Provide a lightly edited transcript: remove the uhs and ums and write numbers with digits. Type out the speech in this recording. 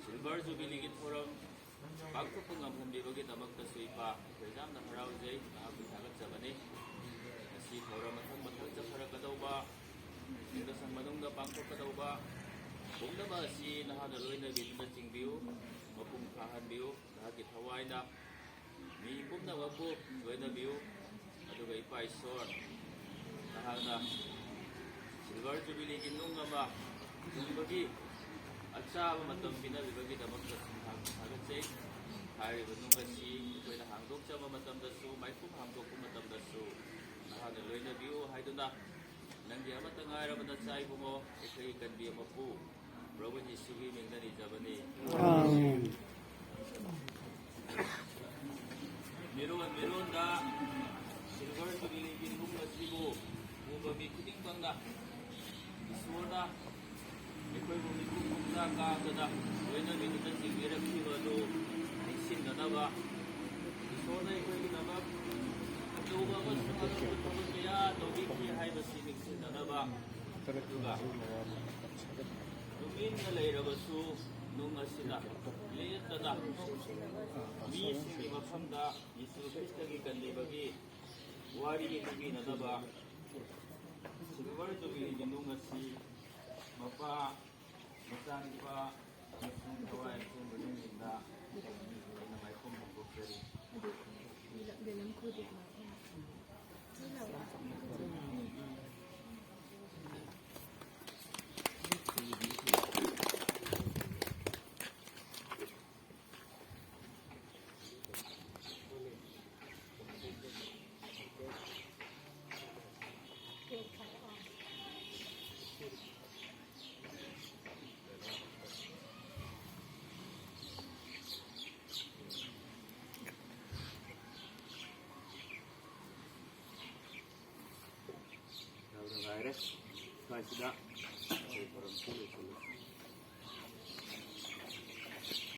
Silver Jubilee Forum Pagpupong ang Humbibagi Damag na Suipa Kayam na Harauzay Nakapit Hagat sa Bani Kasi Forum Matang sa Parakadaw Dito sa Manong na Pangpapadaw Kung naman si Nahadaloy na Bito na Chingbiyo Mapungkahan biyo Nakakit Hawaii na Miimpum na wapo Suway na biyo Adugay Paisor Nahana Silver Jubilee Ginong nga ba Humbagi at sa mamatang pinabibagi na magkasahagat sa hari nung kasi ito'y nahanggok sa mamatang daso may pumahanggok kung mamatang daso nahanaloy na biyo hay doon na nang di amat ang araw at sa ibo mo ikay ikan biya mo po Bravo Jesu giming na ni Jabani Amen Meron na Silver Jubilee Ginong Masibo Mubami kuting bang na Ismo na Iko'y bumibukong na kaagad Huwag na binutan si Mirag Sivado Iksin na ba So na iko'y ginabag At naubabas ng mga kaya Tawag kiyahay ba sinigsin na ba Diba Nungin na layra ba so Nung asila Layat na na Mising di mapamda Yesu Krista gikan di bagi Wari ikabi na ba Siguro ito ginunga si Mapa, masang pa, masang kawain kung malimit na may kumbukok rin. Dalam kulit mo. Virus, sudah, saya kurang